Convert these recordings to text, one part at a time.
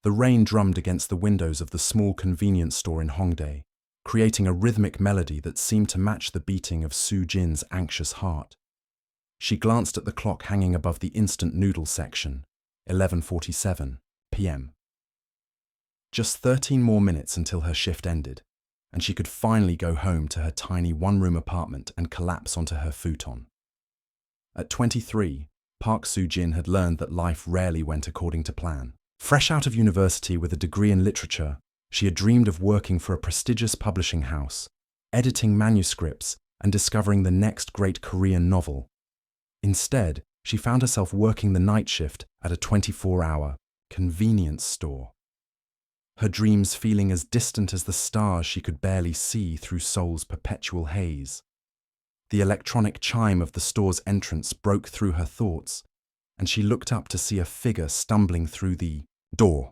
The rain drummed against the windows of the small convenience store in Hongdae, creating a rhythmic melody that seemed to match the beating of Soo-jin's anxious heart. She glanced at the clock hanging above the instant noodle section, 11:47 p.m. Just 13 more minutes until her shift ended, and she could finally go home to her tiny one-room apartment and collapse onto her futon. At 23, Park Soo-jin had learned that life rarely went according to plan. Fresh out of university with a degree in literature, she had dreamed of working for a prestigious publishing house, editing manuscripts, and discovering the next great Korean novel. Instead, she found herself working the night shift at a 24-hour convenience store. Her dreams feeling as distant as the stars she could barely see through Seoul's perpetual haze. The electronic chime of the store's entrance broke through her thoughts, and she looked up to see a figure stumbling through the door.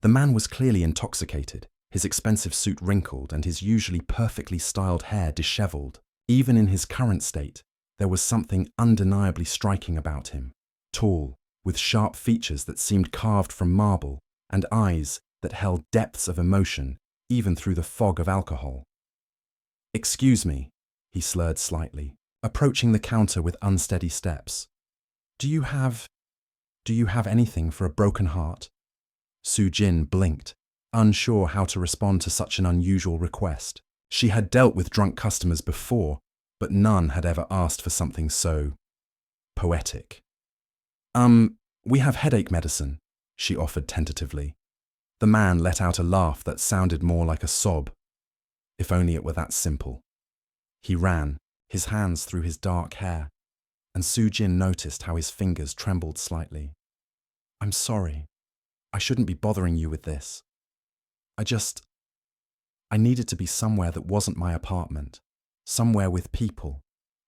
The man was clearly intoxicated, his expensive suit wrinkled and his usually perfectly styled hair disheveled. Even in his current state, there was something undeniably striking about him. Tall, with sharp features that seemed carved from marble, and eyes that held depths of emotion, even through the fog of alcohol. "Excuse me," he slurred slightly, approaching the counter with unsteady steps. Do you have anything for a broken heart?" Soo-jin blinked, unsure how to respond to such an unusual request. She had dealt with drunk customers before, but none had ever asked for something so poetic. We have headache medicine," she offered tentatively. The man let out a laugh that sounded more like a sob. If only it were that simple. He ran, his hands through his dark hair, and Soo-jin noticed how his fingers trembled slightly. "I'm sorry. I shouldn't be bothering you with this. I needed to be somewhere that wasn't my apartment, somewhere with people,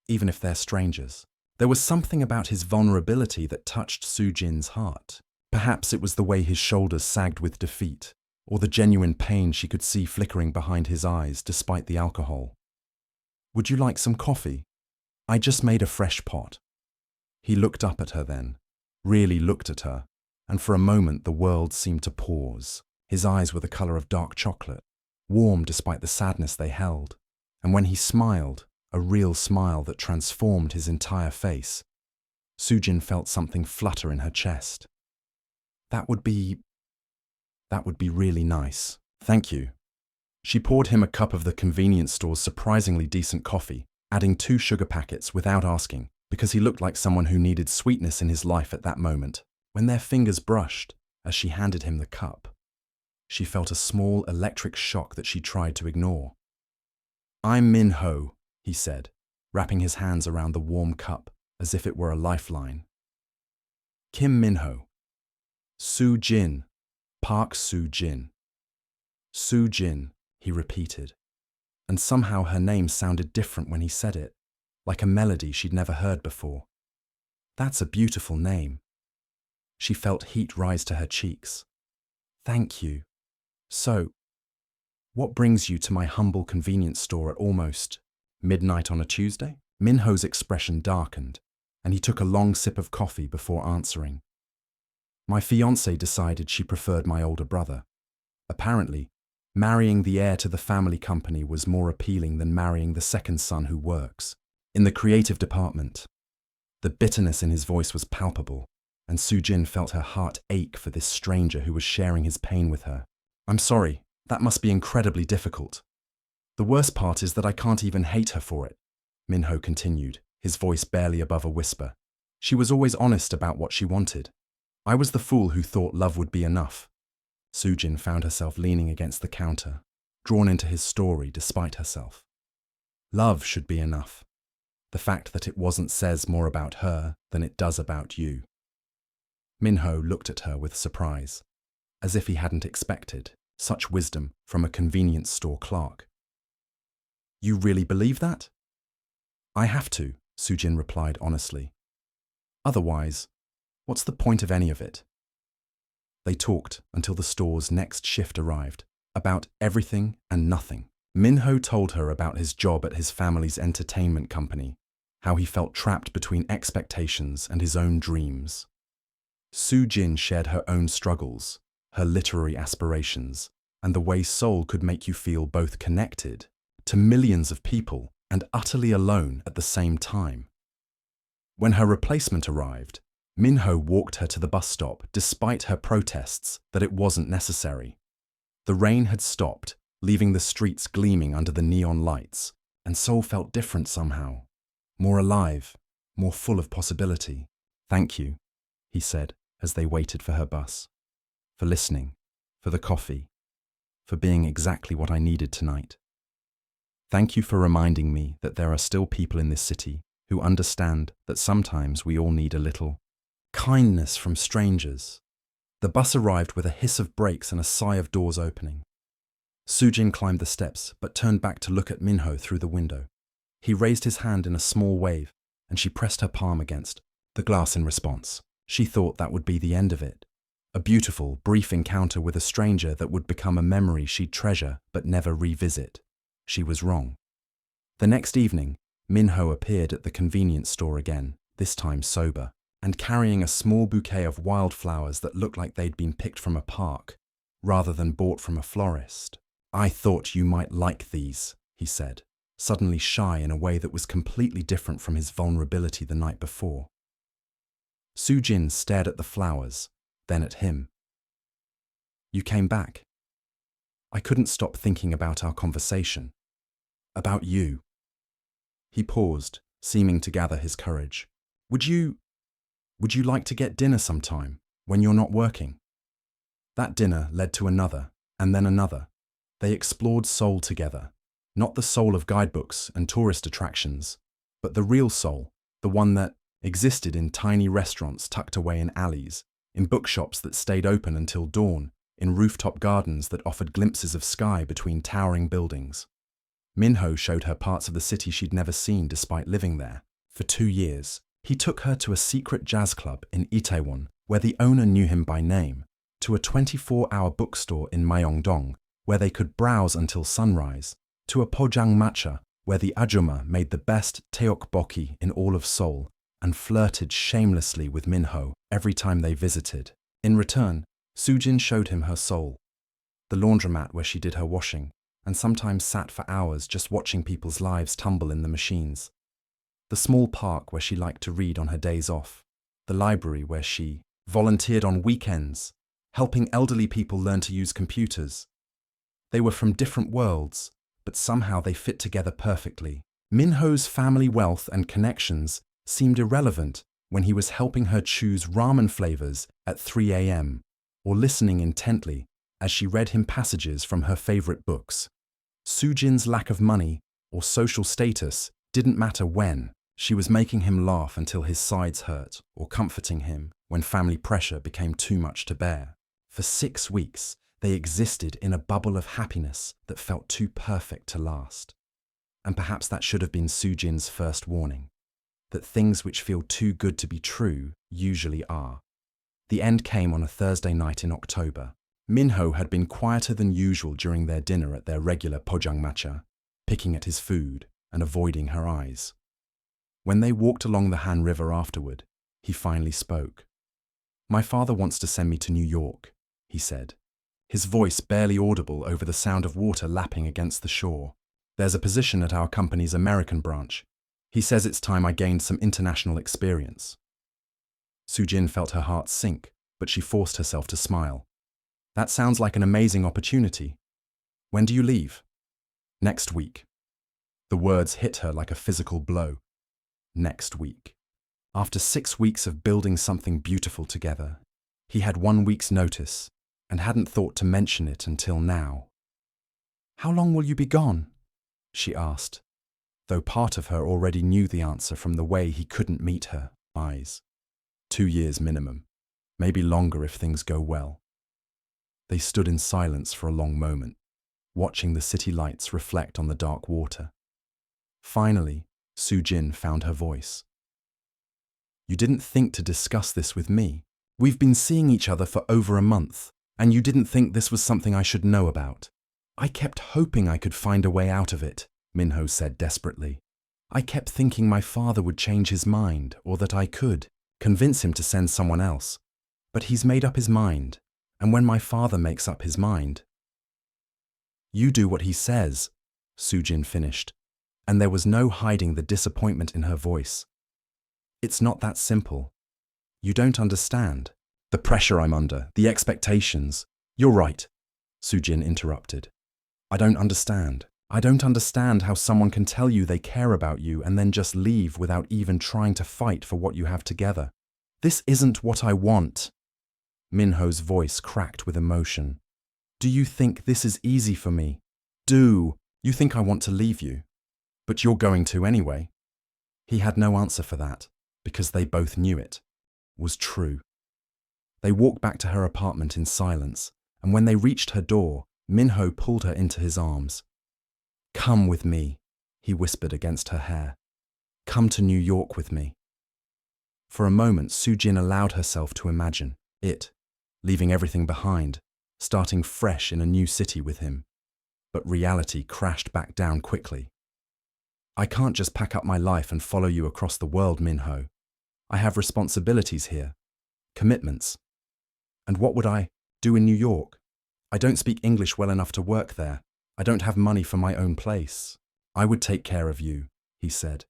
even if they're strangers." There was something about his vulnerability that touched Soo-jin's heart. Perhaps it was the way his shoulders sagged with defeat, or the genuine pain she could see flickering behind his eyes despite the alcohol. "Would you like some coffee? I just made a fresh pot." He looked up at her then, really looked at her, and for a moment the world seemed to pause. His eyes were the color of dark chocolate, warm despite the sadness they held, and when he smiled, a real smile that transformed his entire face, Soo-jin felt something flutter in her chest. That would be really nice. Thank you." She poured him a cup of the convenience store's surprisingly decent coffee, adding 2 sugar packets without asking, because he looked like someone who needed sweetness in his life at that moment. When their fingers brushed, as she handed him the cup, she felt a small electric shock that she tried to ignore. "I'm Min-ho," he said, wrapping his hands around the warm cup as if it were a lifeline. "Kim Min-ho." "Soo-jin. Park Soo-jin." "Soo-jin," he repeated, and somehow her name sounded different when he said it, like a melody she'd never heard before. "That's a beautiful name." She felt heat rise to her cheeks. "Thank you. So, what brings you to my humble convenience store at almost midnight on a Tuesday?" Min-ho's expression darkened, and he took a long sip of coffee before answering. "My fiancée decided she preferred my older brother. Apparently, marrying the heir to the family company was more appealing than marrying the second son who works in the creative department." The bitterness in his voice was palpable, and Soo-jin felt her heart ache for this stranger who was sharing his pain with her. "I'm sorry, that must be incredibly difficult. The worst part is that I can't even hate her for it," Min-ho continued, his voice barely above a whisper. "She was always honest about what she wanted. I was the fool who thought love would be enough." Soo-jin found herself leaning against the counter, drawn into his story despite herself. Love should be enough. The fact that it wasn't says more about her than it does about you. Min-ho looked at her with surprise, as if he hadn't expected such wisdom from a convenience store clerk. "You really believe that?" "I have to," Soo-jin replied honestly. "Otherwise, what's the point of any of it?" They talked until the store's next shift arrived, about everything and nothing. Min-ho told her about his job at his family's entertainment company, how he felt trapped between expectations and his own dreams. Soo-jin shared her own struggles, her literary aspirations, and the way Seoul could make you feel both connected to millions of people and utterly alone at the same time. When her replacement arrived, Minho walked her to the bus stop despite her protests that it wasn't necessary. The rain had stopped, leaving the streets gleaming under the neon lights, and Seoul felt different somehow, more alive, more full of possibility. "Thank you," he said as they waited for her bus. "For listening, for the coffee, for being exactly what I needed tonight. Thank you for reminding me that there are still people in this city who understand that sometimes we all need a little kindness from strangers." The bus arrived with a hiss of brakes and a sigh of doors opening. Soojin climbed the steps but turned back to look at Minho through the window. He raised his hand in a small wave and she pressed her palm against the glass in response. She thought that would be the end of it. A beautiful, brief encounter with a stranger that would become a memory she'd treasure but never revisit. She was wrong. The next evening, Minho appeared at the convenience store again, this time sober, and carrying a small bouquet of wildflowers that looked like they'd been picked from a park, rather than bought from a florist. "I thought you might like these," he said, suddenly shy in a way that was completely different from his vulnerability the night before. Soojin stared at the flowers, then at him. "You came back. I couldn't stop thinking about our conversation. About you." He paused, seeming to gather his courage. Would you like to get dinner sometime, when you're not working?" That dinner led to another, and then another. They explored Seoul together, not the Seoul of guidebooks and tourist attractions, but the real Seoul, the one that existed in tiny restaurants tucked away in alleys, in bookshops that stayed open until dawn, in rooftop gardens that offered glimpses of sky between towering buildings. Minho showed her parts of the city she'd never seen despite living there. For 2 years, he took her to a secret jazz club in Itaewon, where the owner knew him by name, to a 24-hour bookstore in Myeongdong, where they could browse until sunrise, to a pojang matcha, where the ajumma made the best tteokbokki in all of Seoul, and flirted shamelessly with Minho every time they visited. In return, Soojin showed him her Seoul, the laundromat where she did her washing, and sometimes sat for hours just watching people's lives tumble in the machines. The small park where she liked to read on her days off, the library where she volunteered on weekends, helping elderly people learn to use computers. They were from different worlds, but somehow they fit together perfectly. Minho's family wealth and connections seemed irrelevant when he was helping her choose ramen flavors at 3 a.m. or listening intently as she read him passages from her favorite books. Soojin's lack of money or social status didn't matter when. She was making him laugh until his sides hurt or comforting him when family pressure became too much to bear. For 6 weeks, they existed in a bubble of happiness that felt too perfect to last. And perhaps that should have been Soojin's first warning, that things which feel too good to be true usually are. The end came on a Thursday night in October. Minho had been quieter than usual during their dinner at their regular pojang matcha, picking at his food and avoiding her eyes. When they walked along the Han River afterward, he finally spoke. "My father wants to send me to New York," he said, his voice barely audible over the sound of water lapping against the shore. "There's a position at our company's American branch. He says it's time I gained some international experience." Soojin felt her heart sink, but she forced herself to smile. "That sounds like an amazing opportunity. When do you leave?" "Next week." The words hit her like a physical blow. Next week. After 6 weeks of building something beautiful together, he had 1 week's notice and hadn't thought to mention it until now. "How long will you be gone?" she asked, though part of her already knew the answer from the way he couldn't meet her eyes. 2 years minimum, maybe longer if things go well. They stood in silence for a long moment, watching the city lights reflect on the dark water. Finally, Soojin found her voice. "You didn't think to discuss this with me. We've been seeing each other for over a month, and you didn't think this was something I should know about." "I kept hoping I could find a way out of it," Minho said desperately. "I kept thinking my father would change his mind, or that I could convince him to send someone else. But he's made up his mind. And when my father makes up his mind, you do what he says, Sujin finished, and there was no hiding the disappointment in her voice. It's not that simple. You don't understand. The pressure I'm under, the expectations. You're right, Sujin interrupted. I don't understand. I don't understand how someone can tell you they care about you and then just leave without even trying to fight for what you have together. This isn't what I want. Minho's voice cracked with emotion. Do you think this is easy for me? You think I want to leave you? But you're going to anyway. He had no answer for that, because they both knew it was true. They walked back to her apartment in silence, and when they reached her door, Minho pulled her into his arms. Come with me, he whispered against her hair. Come to New York with me. For a moment, Sujin allowed herself to imagine it, leaving everything behind, starting fresh in a new city with him. But reality crashed back down quickly. I can't just pack up my life and follow you across the world, Minho. I have responsibilities here, commitments. And what would I do in New York? I don't speak English well enough to work there. I don't have money for my own place. I would take care of you, he said.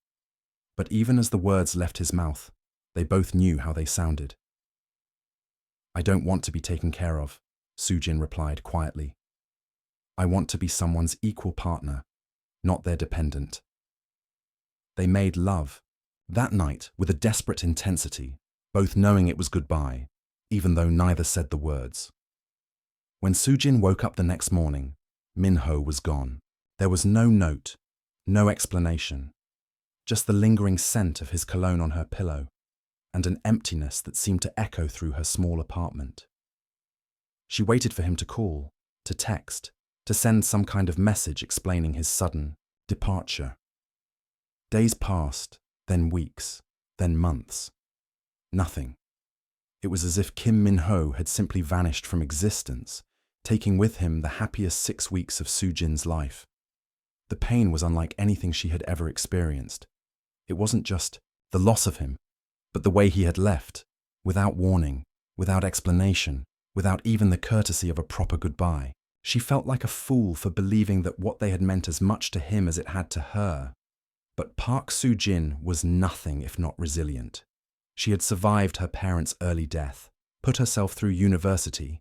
But even as the words left his mouth, they both knew how they sounded. I don't want to be taken care of, Sujin replied quietly. I want to be someone's equal partner, not their dependent. They made love, that night with a desperate intensity, both knowing it was goodbye, even though neither said the words. When Sujin woke up the next morning, Minho was gone. There was no note, no explanation, just the lingering scent of his cologne on her pillow, and an emptiness that seemed to echo through her small apartment. She waited for him to call, to text, to send some kind of message explaining his sudden departure. Days passed, then weeks, then months. Nothing. It was as if Kim Min-ho had simply vanished from existence, taking with him the happiest 6 weeks of Sujin's life. The pain was unlike anything she had ever experienced. It wasn't just the loss of him, but the way he had left, without warning, without explanation, without even the courtesy of a proper goodbye. She felt like a fool for believing that what they had meant as much to him as it had to her. But Park Soo-jin was nothing if not resilient. She had survived her parents' early death, put herself through university,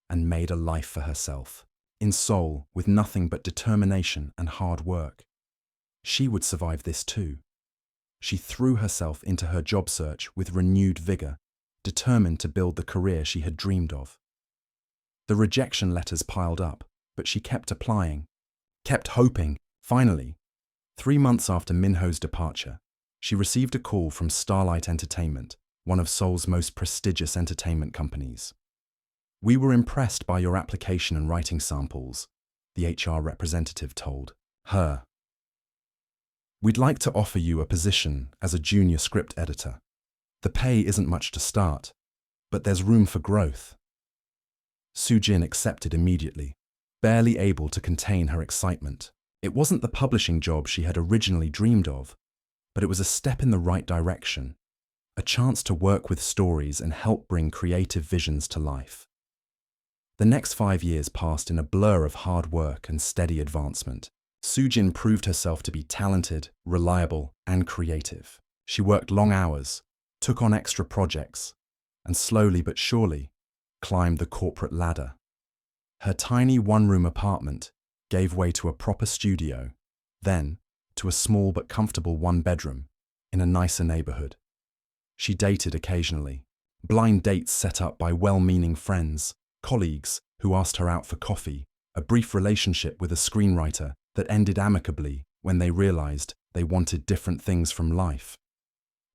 and made a life for herself, in Seoul with nothing but determination and hard work. She would survive this too. She threw herself into her job search with renewed vigor, determined to build the career she had dreamed of. The rejection letters piled up, but she kept applying, kept hoping. Finally, 3 months after Minho's departure, she received a call from Starlight Entertainment, one of Seoul's most prestigious entertainment companies. We were impressed by your application and writing samples, the HR representative told her. We'd like to offer you a position as a junior script editor. The pay isn't much to start, but there's room for growth. Soo-jin accepted immediately, barely able to contain her excitement. It wasn't the publishing job she had originally dreamed of, but it was a step in the right direction, a chance to work with stories and help bring creative visions to life. The next 5 years passed in a blur of hard work and steady advancement. Soo-jin proved herself to be talented, reliable, and creative. She worked long hours, took on extra projects, and slowly but surely climbed the corporate ladder. Her tiny one-room apartment gave way to a proper studio, then to a small but comfortable one-bedroom in a nicer neighborhood. She dated occasionally, blind dates set up by well-meaning friends, colleagues who asked her out for coffee, a brief relationship with a screenwriter that ended amicably when they realized they wanted different things from life.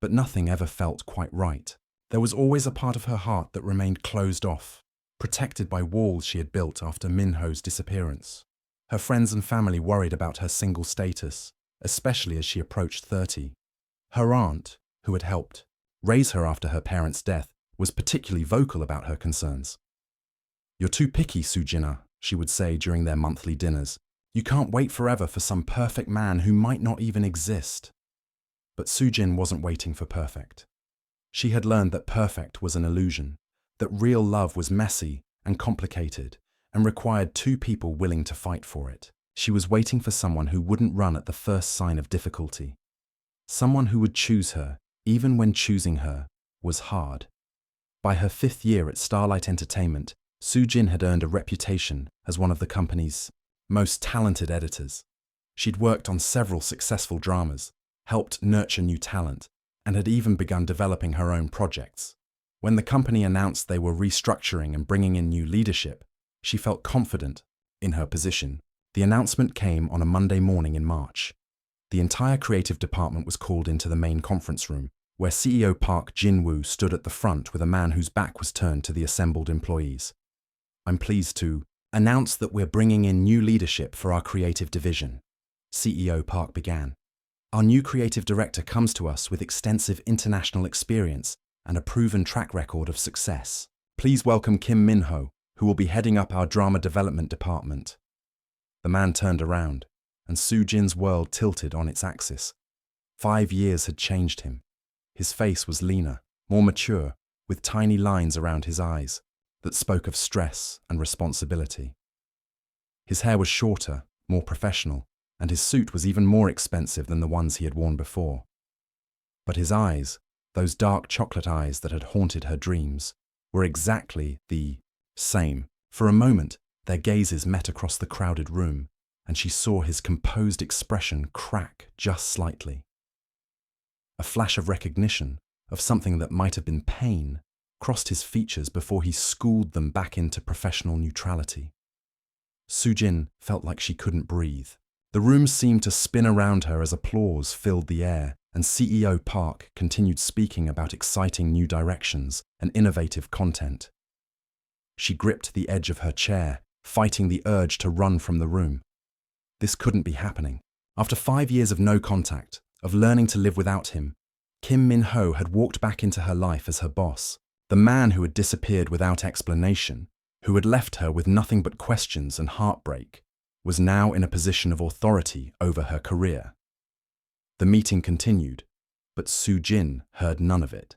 But nothing ever felt quite right. There was always a part of her heart that remained closed off, protected by walls she had built after Minho's disappearance. Her friends and family worried about her single status, especially as she approached 30. Her aunt, who had helped raise her after her parents' death, was particularly vocal about her concerns. "You're too picky, Soo-jin," she would say during their monthly dinners. "You can't wait forever for some perfect man who might not even exist." But Soo-jin wasn't waiting for perfect. She had learned that perfect was an illusion, that real love was messy and complicated and required two people willing to fight for it. She was waiting for someone who wouldn't run at the first sign of difficulty. Someone who would choose her, even when choosing her was hard. By her 5th year at Starlight Entertainment, Soo-jin had earned a reputation as one of the company's most talented editors. She'd worked on several successful dramas, helped nurture new talent, and had even begun developing her own projects. When the company announced they were restructuring and bringing in new leadership, she felt confident in her position. The announcement came on a Monday morning in March. The entire creative department was called into the main conference room, where CEO Park Jin-woo stood at the front with a man whose back was turned to the assembled employees. "I'm pleased to announce that we're bringing in new leadership for our creative division," CEO Park began. "Our new creative director comes to us with extensive international experience and a proven track record of success. Please welcome Kim Min-ho, who will be heading up our drama development department." The man turned around, and Soo-jin's world tilted on its axis. 5 years had changed him. His face was leaner, more mature, with tiny lines around his eyes that spoke of stress and responsibility. His hair was shorter, more professional, and his suit was even more expensive than the ones he had worn before. But his eyes, those dark chocolate eyes that had haunted her dreams, were exactly the same. For a moment, their gazes met across the crowded room, and she saw his composed expression crack just slightly. A flash of recognition, of something that might have been pain, crossed his features before he schooled them back into professional neutrality. Soo-jin felt like she couldn't breathe. The room seemed to spin around her as applause filled the air, and CEO Park continued speaking about exciting new directions and innovative content. She gripped the edge of her chair, fighting the urge to run from the room. This couldn't be happening. After 5 years of no contact, of learning to live without him, Kim Min-ho had walked back into her life as her boss. The man who had disappeared without explanation, who had left her with nothing but questions and heartbreak, was now in a position of authority over her career. The meeting continued, but Soo-jin heard none of it.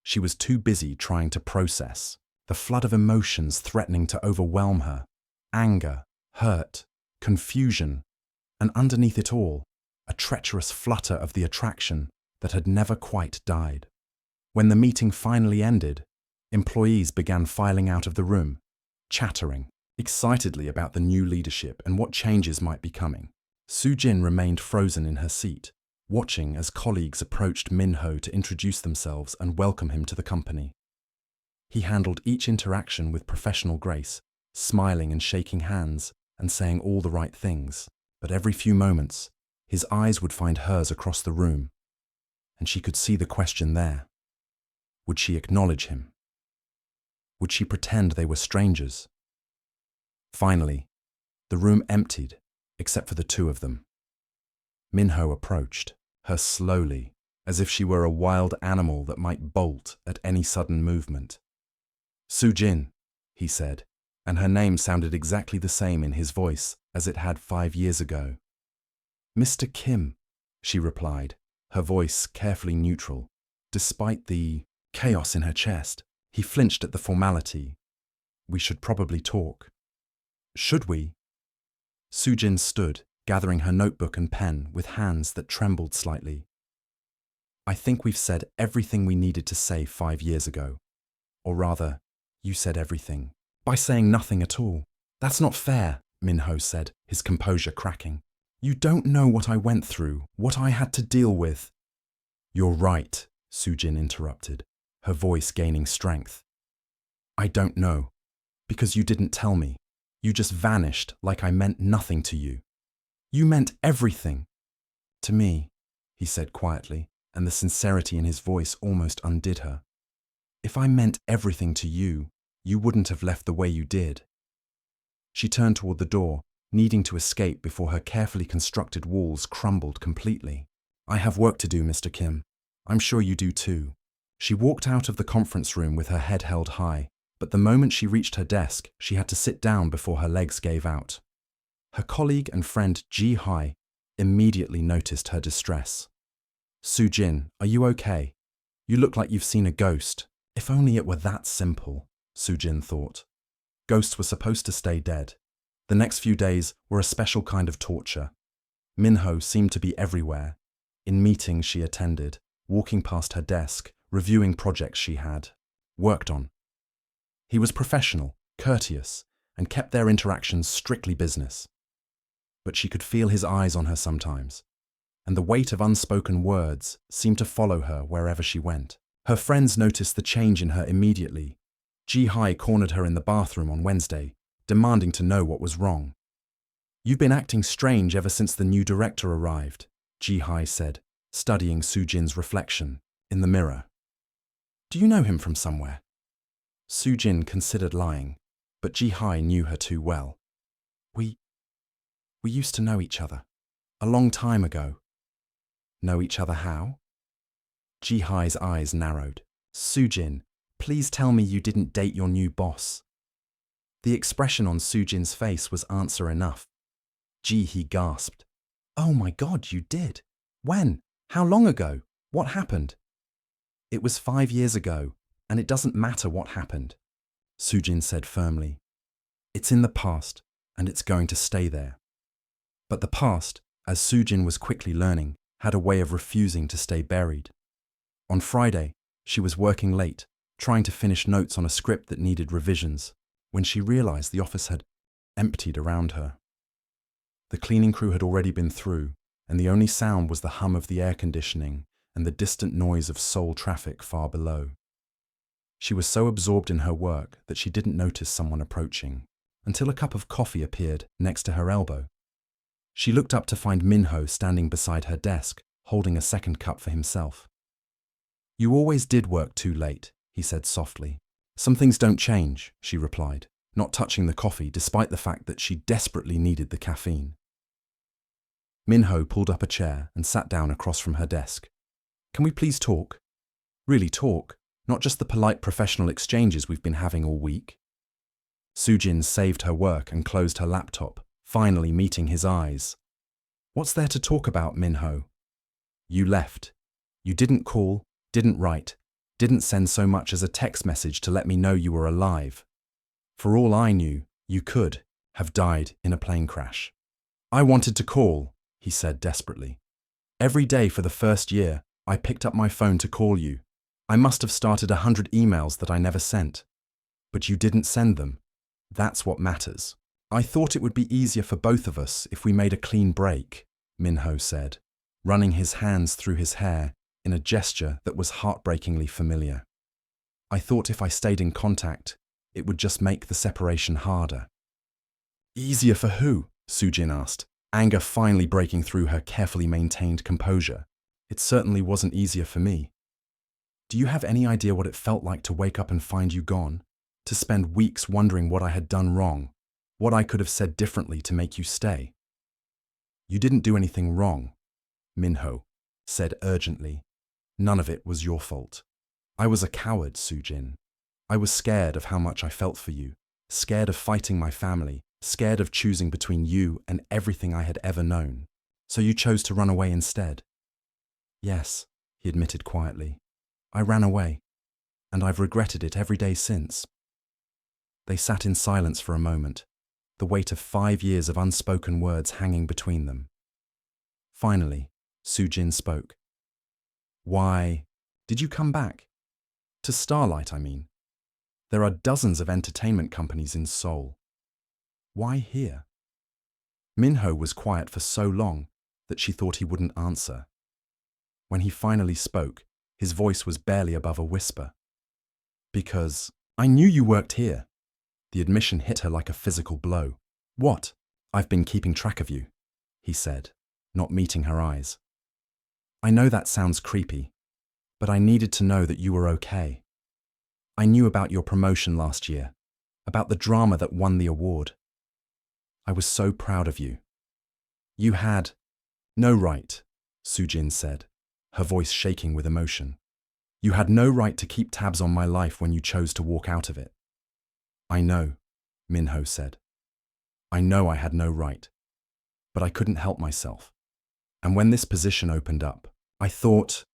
She was too busy trying to process the flood of emotions threatening to overwhelm her: anger, hurt, confusion, and underneath it all, a treacherous flutter of the attraction that had never quite died. When the meeting finally ended, employees began filing out of the room, chattering excitedly about the new leadership and what changes might be coming. Soo-jin remained frozen in her seat, watching as colleagues approached Min-ho to introduce themselves and welcome him to the company. He handled each interaction with professional grace, smiling and shaking hands and saying all the right things. But every few moments, his eyes would find hers across the room, and she could see the question there. Would she acknowledge him? Would she pretend they were strangers? Finally, the room emptied, except for the two of them. Min-ho approached, her slowly, as if she were a wild animal that might bolt at any sudden movement. "Soo-jin," he said, and her name sounded exactly the same in his voice as it had 5 years ago. "Mr. Kim," she replied, her voice carefully neutral. Despite the chaos in her chest, he flinched at the formality. "We should probably talk." "Should we?" Soo-jin stood, gathering her notebook and pen with hands that trembled slightly. "I think we've said everything we needed to say 5 years ago. Or rather, you said everything by saying nothing at all." "That's not fair," Min-ho said, his composure cracking. "You don't know what I went through, what I had to deal with." "You're right," Soo-jin interrupted, her voice gaining strength. "I don't know, because you didn't tell me. You just vanished like I meant nothing to you." "You meant everything." "To me," he said quietly, and the sincerity in his voice almost undid her. "If I meant everything to you, you wouldn't have left the way you did." She turned toward the door, needing to escape before her carefully constructed walls crumbled completely. "I have work to do, Mr. Kim. I'm sure you do too." She walked out of the conference room with her head held high, but the moment she reached her desk, she had to sit down before her legs gave out. Her colleague and friend Ji-hai immediately noticed her distress. "Soo-jin, are you okay? You look like you've seen a ghost." If only it were that simple, Soo-jin thought. Ghosts were supposed to stay dead. The next few days were a special kind of torture. Minho seemed to be everywhere, in meetings she attended, walking past her desk, reviewing projects she had worked on. He was professional, courteous, and kept their interactions strictly business. But she could feel his eyes on her sometimes, and the weight of unspoken words seemed to follow her wherever she went. Her friends noticed the change in her immediately. Ji-hai cornered her in the bathroom on Wednesday, demanding to know what was wrong. "You've been acting strange ever since the new director arrived," Ji-hai said, studying Soo-jin's reflection in the mirror. "Do you know him from somewhere?" Soo-jin considered lying, but Ji-hai knew her too well. We used to know each other. A long time ago." "Know each other how?" Ji-hai's eyes narrowed. "Soo-jin, please tell me you didn't date your new boss." The expression on Soo-jin's face was answer enough. Ji-hee gasped. "Oh my God, you did? When? How long ago? What happened?" "It was 5 years ago, and it doesn't matter what happened," Soo-jin said firmly. "It's in the past, and it's going to stay there." But the past, as Soo-jin was quickly learning, had a way of refusing to stay buried. On Friday, she was working late, trying to finish notes on a script that needed revisions, when she realized the office had emptied around her. The cleaning crew had already been through, and the only sound was the hum of the air conditioning and the distant noise of Seoul traffic far below. She was so absorbed in her work that she didn't notice someone approaching, until a cup of coffee appeared next to her elbow. She looked up to find Minho standing beside her desk, holding a second cup for himself. "You always did work too late," he said softly. "Some things don't change," she replied, not touching the coffee despite the fact that she desperately needed the caffeine. Minho pulled up a chair and sat down across from her desk. "Can we please talk? Really talk, not just the polite professional exchanges we've been having all week." Soo-jin saved her work and closed her laptop, finally meeting his eyes. "What's there to talk about, Minho? You left. You didn't call, didn't write, didn't send so much as a text message to let me know you were alive. For all I knew, you could have died in a plane crash." "I wanted to call," he said desperately. "Every day for the first year, I picked up my phone to call you. I must have started 100 emails that I never sent. But you didn't send them. That's what matters. I thought it would be easier for both of us if we made a clean break," Minho said, running his hands through his hair in a gesture that was heartbreakingly familiar. "I thought if I stayed in contact, it would just make the separation harder." "Easier for who?" Soo-jin asked, anger finally breaking through her carefully maintained composure. "It certainly wasn't easier for me. Do you have any idea what it felt like to wake up and find you gone? To spend weeks wondering what I had done wrong, what I could have said differently to make you stay?" "You didn't do anything wrong," Minho said urgently. "None of it was your fault. I was a coward, Soo-jin. I was scared of how much I felt for you, scared of fighting my family, scared of choosing between you and everything I had ever known. So you chose to run away instead." "Yes," he admitted quietly. "I ran away, and I've regretted it every day since." They sat in silence for a moment, the weight of 5 years of unspoken words hanging between them. Finally, Soo-jin spoke. "Why did you come back? To Starlight, I mean. There are dozens of entertainment companies in Seoul. Why here?" Minho was quiet for so long that she thought he wouldn't answer. When he finally spoke, his voice was barely above a whisper. "Because I knew you worked here." The admission hit her like a physical blow. "What?" "I've been keeping track of you," he said, not meeting her eyes. "I know that sounds creepy, but I needed to know that you were okay. I knew about your promotion last year, about the drama that won the award. I was so proud of you. You had no right," Soo-jin said, her voice shaking with emotion. "You had no right to keep tabs on my life when you chose to walk out of it." "I know," Minho said. "I know I had no right, but I couldn't help myself. And when this position opened up, I thought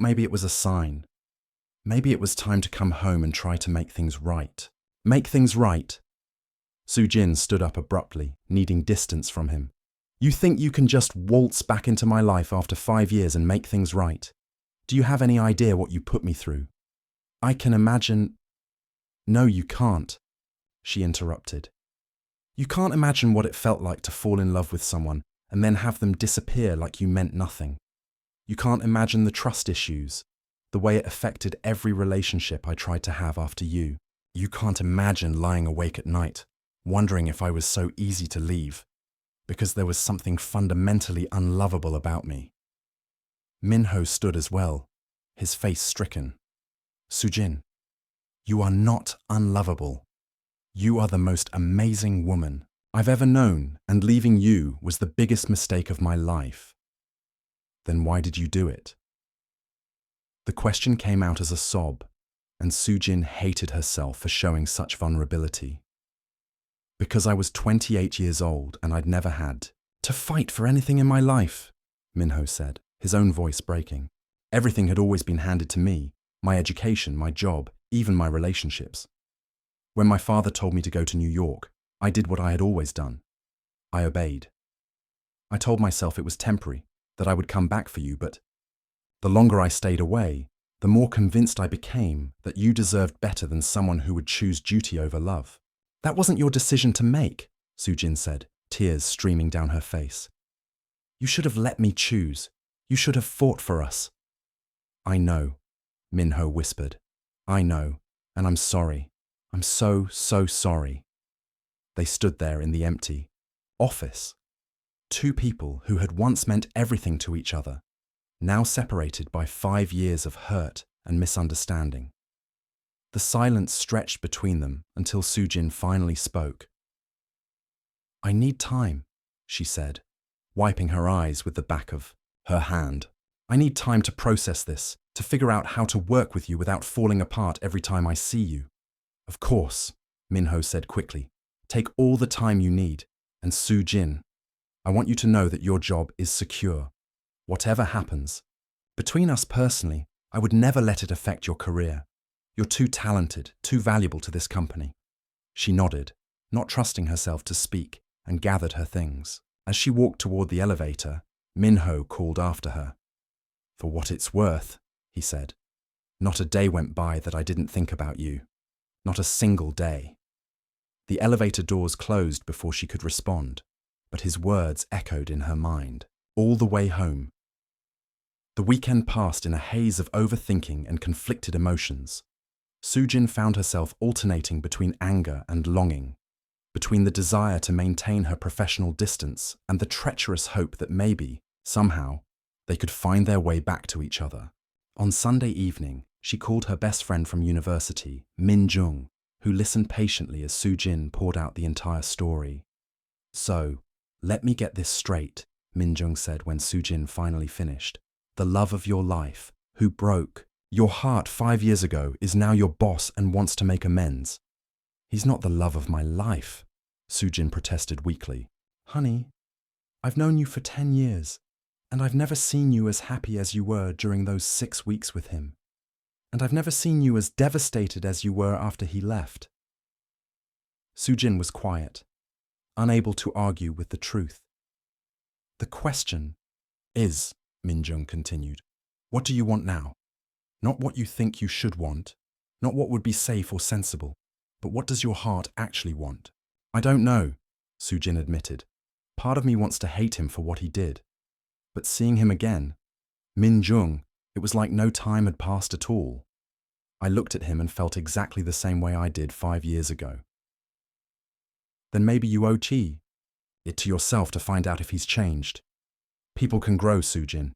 maybe it was a sign. Maybe it was time to come home and try to make things right." Make things right. Sujin stood up abruptly, needing distance from him. You think you can just waltz back into my life after 5 years and make things right? Do you have any idea what you put me through? I can imagine… No, you can't, she interrupted. You can't imagine what it felt like to fall in love with someone and then have them disappear like you meant nothing. You can't imagine the trust issues, the way it affected every relationship I tried to have after you. You can't imagine lying awake at night, wondering if I was so easy to leave, because there was something fundamentally unlovable about me. Minho stood as well, his face stricken. Sujin, you are not unlovable. You are the most amazing woman I've ever known, and leaving you was the biggest mistake of my life. Then why did you do it? The question came out as a sob, and Sujin hated herself for showing such vulnerability. Because I was 28 years old and I'd never had to fight for anything in my life, Minho said, his own voice breaking. Everything had always been handed to me, my education, my job, even my relationships. When my father told me to go to New York, I did what I had always done. I obeyed. I told myself it was temporary, that I would come back for you, but the longer I stayed away, the more convinced I became that you deserved better than someone who would choose duty over love. That wasn't your decision to make, Sujin said, tears streaming down her face. You should have let me choose. You should have fought for us. I know, Minho whispered. I know, and I'm sorry. I'm so sorry. They stood there in the empty office. Two people who had once meant everything to each other, now separated by 5 years of hurt and misunderstanding. The silence stretched between them until Sujin finally spoke. I need time, she said, wiping her eyes with the back of her hand. I need time to process this, to figure out how to work with you without falling apart every time I see you. Of course, Minho said quickly. Take all the time you need. And Sujin, I want you to know that your job is secure. Whatever happens. Between us personally, I would never let it affect your career. You're too talented, too valuable to this company. She nodded, not trusting herself to speak, and gathered her things. As she walked toward the elevator, Minho called after her. For what it's worth, he said. Not a day went by that I didn't think about you. Not a single day. The elevator doors closed before she could respond, but his words echoed in her mind, all the way home. The weekend passed in a haze of overthinking and conflicted emotions. Sujin found herself alternating between anger and longing, between the desire to maintain her professional distance and the treacherous hope that maybe, somehow, they could find their way back to each other. On Sunday evening, she called her best friend from university, Min Jung, who listened patiently as Sujin poured out the entire story. So, let me get this straight, Min Jung said when Sujin finally finished. The love of your life, who broke your heart 5 years ago, is now your boss and wants to make amends. He's not the love of my life, Sujin protested weakly. Honey, I've known you for 10 years, and I've never seen you as happy as you were during those 6 weeks with him. And I've never seen you as devastated as you were after he left. Sujin was quiet, unable to argue with the truth. The question is, Min Jung continued, what do you want now? Not what you think you should want, not what would be safe or sensible, but what does your heart actually want? I don't know, Sujin admitted. Part of me wants to hate him for what he did. But seeing him again, Min Jung, it was like no time had passed at all. I looked at him and felt exactly the same way I did 5 years ago. Then maybe you owe it to yourself to find out if he's changed. People can grow, Sujin.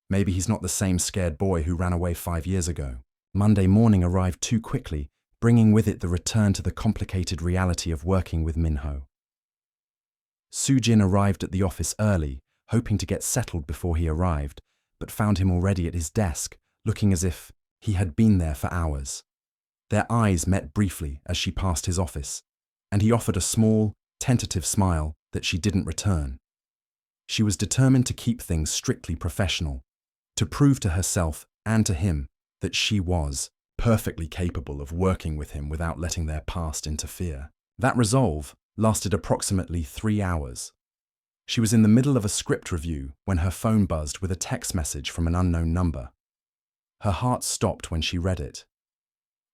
Maybe he's not the same scared boy who ran away 5 years ago. Monday morning arrived too quickly, bringing with it the return to the complicated reality of working with Minho. Sujin arrived at the office early, hoping to get settled before he arrived, but found him already at his desk, looking as if he had been there for hours. Their eyes met briefly as she passed his office, and he offered a small, tentative smile that she didn't return. She was determined to keep things strictly professional, to prove to herself and to him that she was perfectly capable of working with him without letting their past interfere. That resolve lasted approximately 3 hours. She was in the middle of a script review when her phone buzzed with a text message from an unknown number. Her heart stopped when she read it.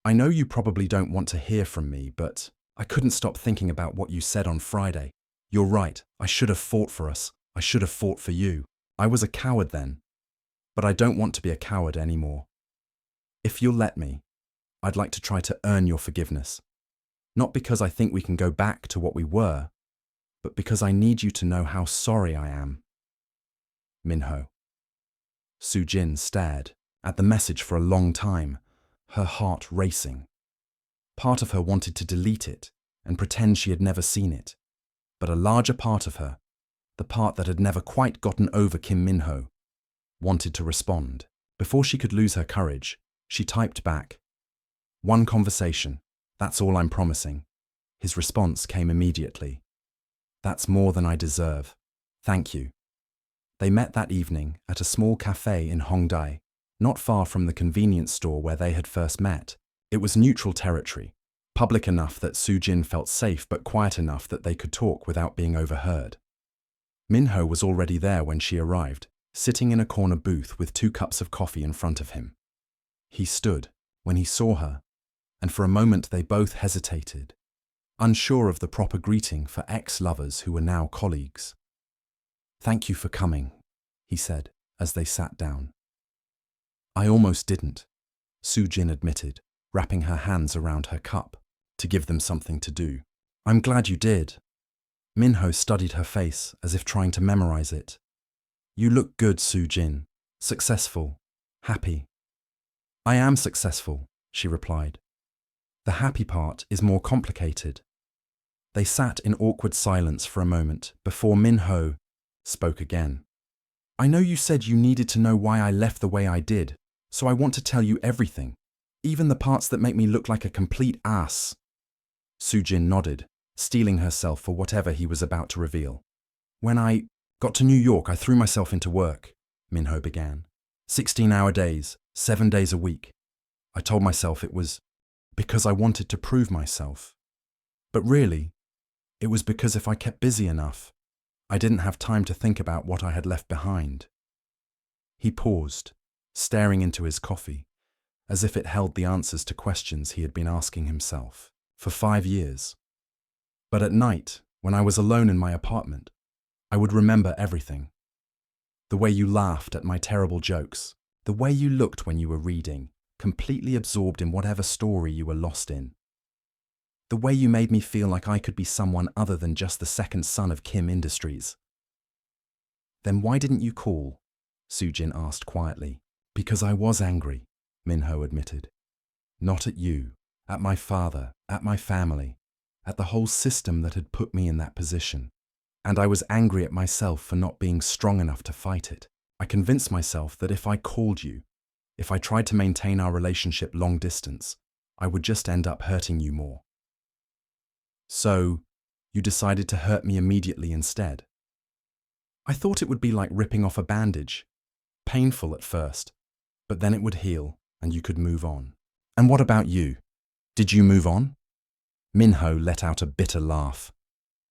"I know you probably don't want to hear from me, but I couldn't stop thinking about what you said on Friday. You're right, I should have fought for us. I should have fought for you. I was a coward then, but I don't want to be a coward anymore. If you'll let me, I'd like to try to earn your forgiveness. Not because I think we can go back to what we were, but because I need you to know how sorry I am. Minho." Soo-jin stared at the message for a long time, her heart racing. Part of her wanted to delete it and pretend she had never seen it, but a larger part of her, the part that had never quite gotten over Kim Minho, wanted to respond. Before she could lose her courage, she typed back, "One conversation, that's all I'm promising." His response came immediately. "That's more than I deserve. Thank you." They met that evening at a small cafe in Hongdae, not far from the convenience store where they had first met. It was neutral territory, public enough that Soo-jin felt safe but quiet enough that they could talk without being overheard. Minho was already there when she arrived, sitting in a corner booth with 2 cups of coffee in front of him. He stood when he saw her, and for a moment they both hesitated, unsure of the proper greeting for ex-lovers who were now colleagues. "Thank you for coming," he said as they sat down. "I almost didn't," Soo-jin admitted, wrapping her hands around her cup to give them something to do. "I'm glad you did." Minho studied her face as if trying to memorize it. "You look good, Soo-jin. Successful. Happy." "I am successful," she replied. "The happy part is more complicated." They sat in awkward silence for a moment before Minho spoke again. "I know you said you needed to know why I left the way I did, so I want to tell you everything, even the parts that make me look like a complete ass." Soo-jin nodded, steeling herself for whatever he was about to reveal. "When I got to New York, I threw myself into work," Minho began. 16-hour days, 7 days a week. I told myself it was because I wanted to prove myself. But really, it was because if I kept busy enough, I didn't have time to think about what I had left behind. He paused, staring into his coffee, as if it held the answers to questions he had been asking himself for 5 years. "But at night, when I was alone in my apartment, I would remember everything. The way you laughed at my terrible jokes, the way you looked when you were reading, completely absorbed in whatever story you were lost in. The way you made me feel like I could be someone other than just the second son of Kim Industries." "Then why didn't you call?" Soo-jin asked quietly. "Because I was angry," Minho admitted. "Not at you, at my father, at my family, at the whole system that had put me in that position. And I was angry at myself for not being strong enough to fight it. I convinced myself that if I called you, if I tried to maintain our relationship long distance, I would just end up hurting you more. So, you decided to hurt me immediately instead. I thought it would be like ripping off a bandage. Painful at first, but then it would heal and you could move on." "And what about you? Did you move on?" Minho let out a bitter laugh.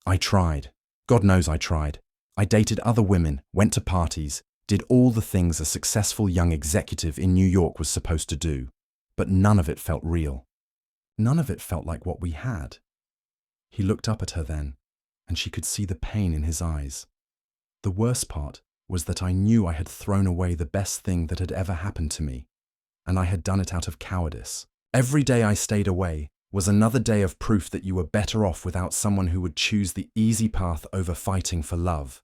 "I tried. God knows I tried. I dated other women, went to parties, did all the things a successful young executive in New York was supposed to do, but none of it felt real. None of it felt like what we had." He looked up at her then, and she could see the pain in his eyes. "The worst part was that I knew I had thrown away the best thing that had ever happened to me, and I had done it out of cowardice. Every day I stayed away was another day of proof that you were better off without someone who would choose the easy path over fighting for love."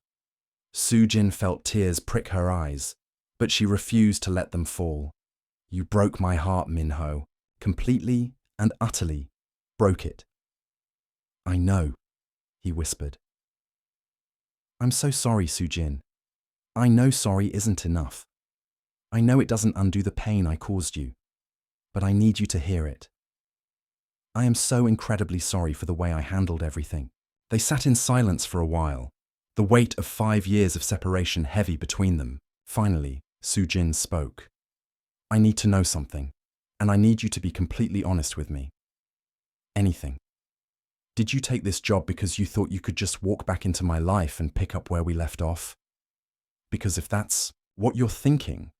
Soo-jin felt tears prick her eyes, but she refused to let them fall. "You broke my heart, Minho. Completely and utterly broke it." "I know," he whispered. "I'm so sorry, Soo-jin. I know sorry isn't enough. I know it doesn't undo the pain I caused you, but I need you to hear it. I am so incredibly sorry for the way I handled everything." They sat in silence for a while, the weight of 5 years of separation heavy between them. Finally, Soo-jin spoke. "I need to know something." And I need you to be completely honest with me. Anything. Did you take this job because you thought you could just walk back into my life and pick up where we left off? Because if that's what you're thinking,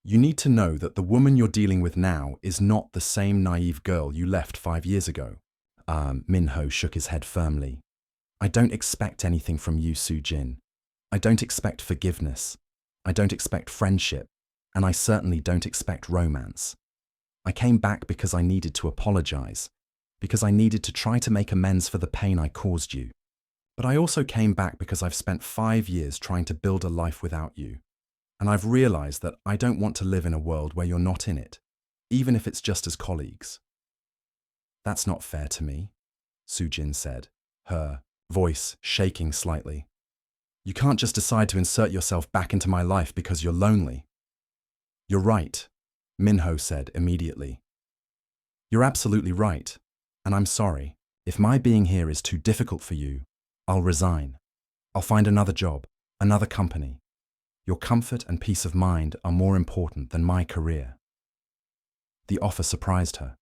you need to know that the woman you're dealing with now is not the same naive girl you left 5 years ago. Minho shook his head firmly. I don't expect anything from you, Soo-jin. I don't expect forgiveness. I don't expect friendship. And I certainly don't expect romance. I came back because I needed to apologize, because I needed to try to make amends for the pain I caused you. But I also came back because I've spent 5 years trying to build a life without you. And I've realized that I don't want to live in a world where you're not in it, even if it's just as colleagues. That's not fair to me, Soo-jin said, her voice shaking slightly. You can't just decide to insert yourself back into my life because you're lonely. You're right, Minho said immediately. You're absolutely right, and I'm sorry. If my being here is too difficult for you, I'll resign. I'll find another job, another company. Your comfort and peace of mind are more important than my career. The offer surprised her.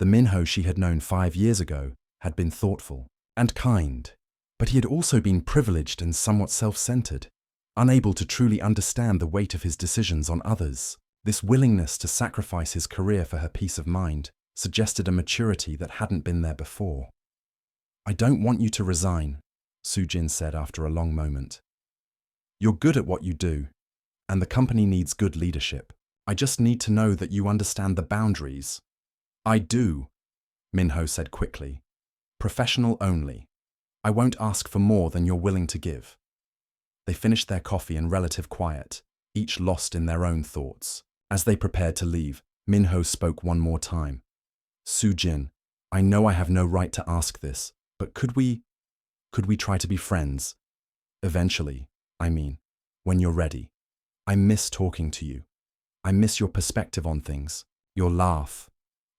The Minho she had known 5 years ago had been thoughtful and kind, but he had also been privileged and somewhat self-centered, unable to truly understand the weight of his decisions on others. This willingness to sacrifice his career for her peace of mind suggested a maturity that hadn't been there before. I don't want you to resign, Soo-jin said after a long moment. You're good at what you do, and the company needs good leadership. I just need to know that you understand the boundaries. I do, Minho said quickly. Professional only. I won't ask for more than you're willing to give. They finished their coffee in relative quiet, each lost in their own thoughts. As they prepared to leave, Minho spoke one more time. Soo-jin, I know I have no right to ask this, but could we try to be friends? Eventually, I mean, when you're ready. I miss talking to you. I miss your perspective on things, your laugh,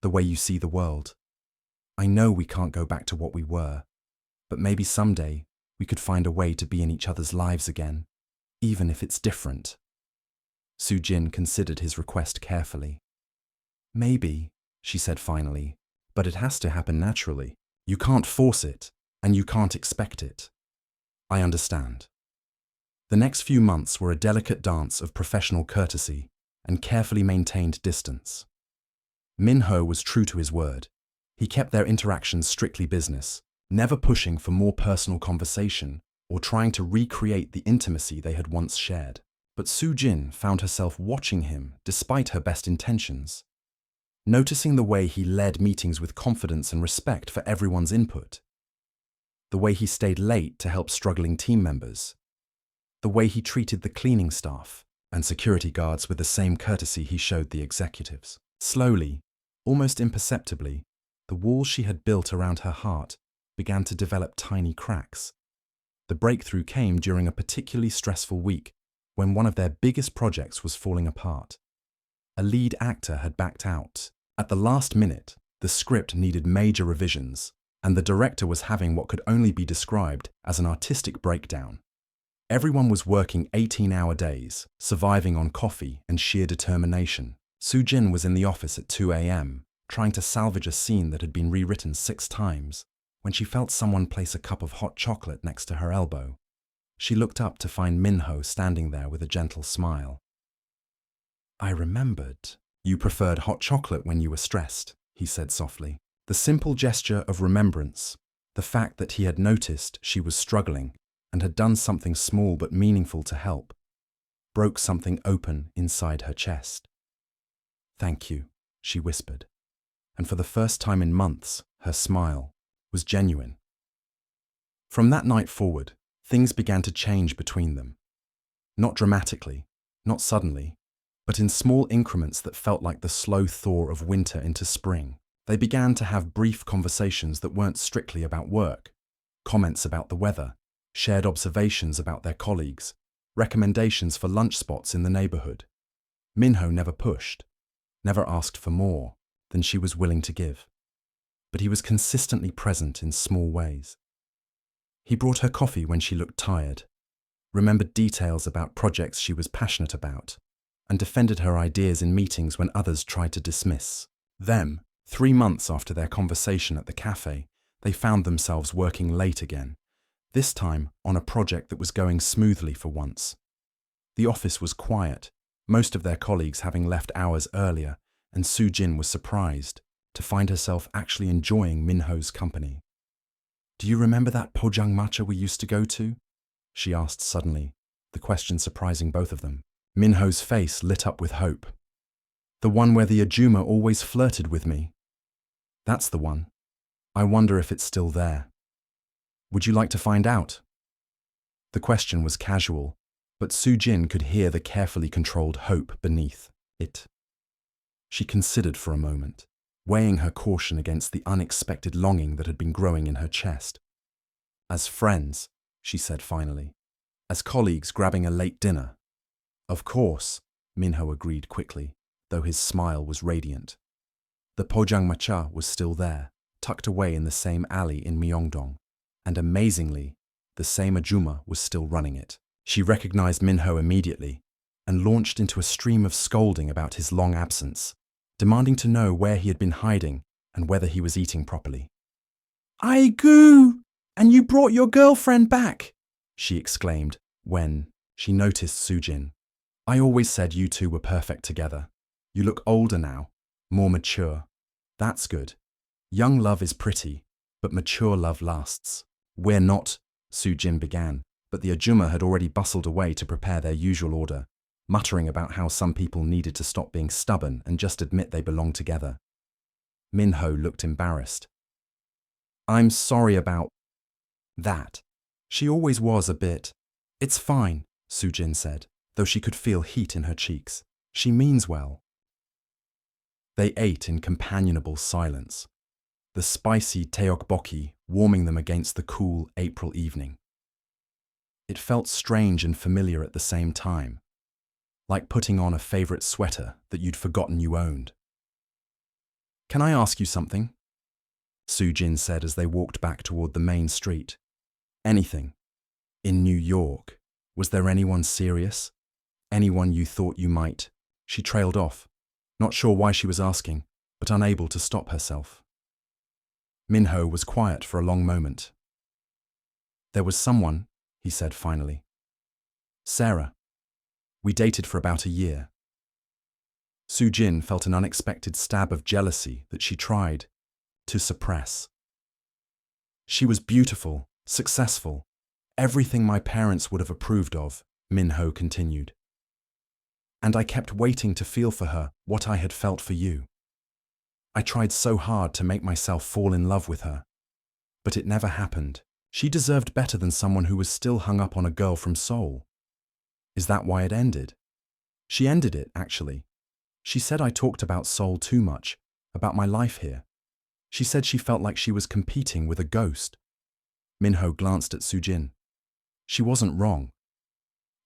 the way you see the world. I know we can't go back to what we were, but maybe someday we could find a way to be in each other's lives again, even if it's different. Soo-jin considered his request carefully. Maybe, she said finally, but it has to happen naturally. You can't force it, and you can't expect it. I understand. The next few months were a delicate dance of professional courtesy and carefully maintained distance. Minho was true to his word. He kept their interactions strictly business, never pushing for more personal conversation or trying to recreate the intimacy they had once shared. But Soo-jin found herself watching him despite her best intentions, noticing the way he led meetings with confidence and respect for everyone's input, the way he stayed late to help struggling team members, the way he treated the cleaning staff and security guards with the same courtesy he showed the executives. Slowly, almost imperceptibly, the walls she had built around her heart began to develop tiny cracks. The breakthrough came during a particularly stressful week when one of their biggest projects was falling apart. A lead actor had backed out. At the last minute, the script needed major revisions, and the director was having what could only be described as an artistic breakdown. Everyone was working 18-hour days, surviving on coffee and sheer determination. Soo-jin was in the office at 2 a.m., trying to salvage a scene that had been rewritten 6 times, when she felt someone place a cup of hot chocolate next to her elbow. She looked up to find Minho standing there with a gentle smile. I remembered. You preferred hot chocolate when you were stressed, he said softly. The simple gesture of remembrance, the fact that he had noticed she was struggling and had done something small but meaningful to help, broke something open inside her chest. Thank you, she whispered, and for the first time in months, her smile was genuine. From that night forward, things began to change between them. Not dramatically, not suddenly, but in small increments that felt like the slow thaw of winter into spring. They began to have brief conversations that weren't strictly about work, comments about the weather, shared observations about their colleagues, recommendations for lunch spots in the neighborhood. Minho never pushed, never asked for more than she was willing to give. But he was consistently present in small ways. He brought her coffee when she looked tired, remembered details about projects she was passionate about, and defended her ideas in meetings when others tried to dismiss them. 3 months after their conversation at the cafe, they found themselves working late again, this time on a project that was going smoothly for once. The office was quiet, most of their colleagues having left hours earlier, and Soo-jin was surprised to find herself actually enjoying Min-ho's company. "Do you remember that pojangmacha we used to go to?" she asked suddenly, the question surprising both of them. Min-ho's face lit up with hope. "The one where the Ajuma always flirted with me?" "That's the one. I wonder if it's still there." "Would you like to find out?" The question was casual, but Soo-jin could hear the carefully controlled hope beneath it. She considered for a moment, weighing her caution against the unexpected longing that had been growing in her chest. "As friends," she said finally. "As colleagues grabbing a late dinner." "Of course," Min-ho agreed quickly, though his smile was radiant. The pojangmacha was still there, tucked away in the same alley in Myeongdong, and amazingly, the same Ajuma was still running it. She recognized Min-ho immediately and launched into a stream of scolding about his long absence, demanding to know where he had been hiding and whether he was eating properly. "Aigu! And you brought your girlfriend back!" she exclaimed when she noticed Soo-jin. "I always said you two were perfect together. You look older now, more mature. That's good. Young love is pretty, but mature love lasts." "We're not," Soo-jin began, but the Ajuma had already bustled away to prepare their usual order, muttering about how some people needed to stop being stubborn and just admit they belonged together. Min-ho looked embarrassed. "I'm sorry about that." She always was a bit. "It's fine," Soo-jin said, though she could feel heat in her cheeks. "She means well." They ate in companionable silence, the spicy tteokbokki warming them against the cool April evening. It felt strange and familiar at the same time, like putting on a favorite sweater that you'd forgotten you owned. "Can I ask you something?" Soo-jin said as they walked back toward the main street. "Anything. In New York, was there anyone serious? Anyone you thought you might?" She trailed off, not sure why she was asking, but unable to stop herself. Min-ho was quiet for a long moment. "There was someone," he said finally. "Sarah. We dated for about a year." Soo-jin felt an unexpected stab of jealousy that she tried to suppress. "She was beautiful, successful, everything my parents would have approved of," Min-ho continued. "And I kept waiting to feel for her what I had felt for you. I tried so hard to make myself fall in love with her, but it never happened. She deserved better than someone who was still hung up on a girl from Seoul." "Is that why it ended?" "She ended it, actually. She said I talked about Seoul too much, about my life here. She said she felt like she was competing with a ghost." Min-ho glanced at Soo-jin. She wasn't wrong.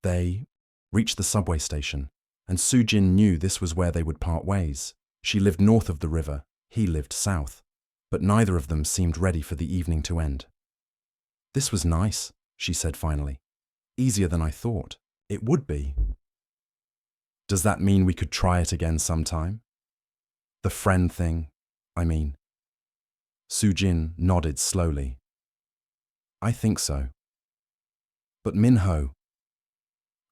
They reached the subway station, and Soo-jin knew this was where they would part ways. She lived north of the river, he lived south, but neither of them seemed ready for the evening to end. "This was nice," she said finally. "Easier than I thought. It would be." "Does that mean we could try it again sometime? The friend thing, I mean." Soo-jin nodded slowly. "I think so. But Min-ho,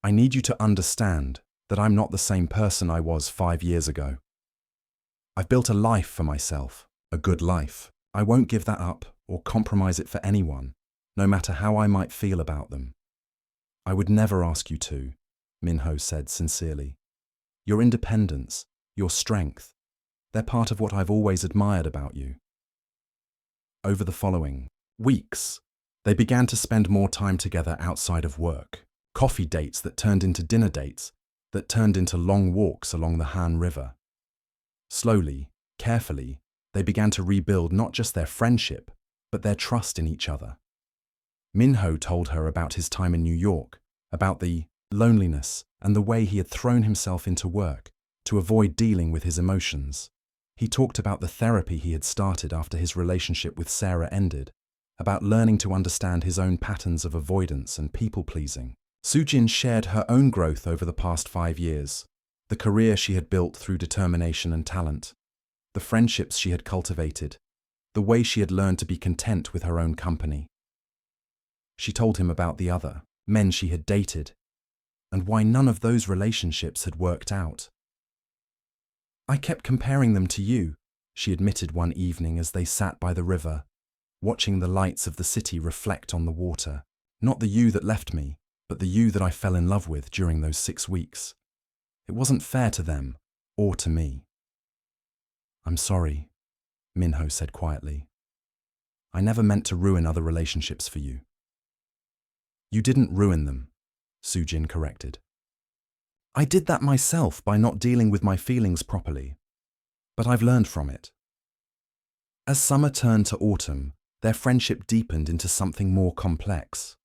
I need you to understand that I'm not the same person I was 5 years ago. I've built a life for myself, a good life. I won't give that up or compromise it for anyone, no matter how I might feel about them." "I would never ask you to," Min-ho said sincerely. "Your independence, your strength, they're part of what I've always admired about you." Over the following weeks, they began to spend more time together outside of work. Coffee dates that turned into dinner dates, that turned into long walks along the Han River. Slowly, carefully, they began to rebuild not just their friendship, but their trust in each other. Min-ho told her about his time in New York, about the loneliness and the way he had thrown himself into work to avoid dealing with his emotions. He talked about the therapy he had started after his relationship with Sarah ended, about learning to understand his own patterns of avoidance and people-pleasing. Soo-jin shared her own growth over the past 5 years, The career she had built through determination and talent, the friendships she had cultivated, the way she had learned to be content with her own company. She told him about the other men she had dated, and why none of those relationships had worked out. "I kept comparing them to you," she admitted one evening as they sat by the river, watching the lights of the city reflect on the water. "Not the you that left me, but the you that I fell in love with during those 6 weeks. It wasn't fair to them, or to me." "I'm sorry," Minho said quietly. "I never meant to ruin other relationships for you." "You didn't ruin them," Sujin corrected. "I did that myself by not dealing with my feelings properly. But I've learned from it." As summer turned to autumn, their friendship deepened into something more complex.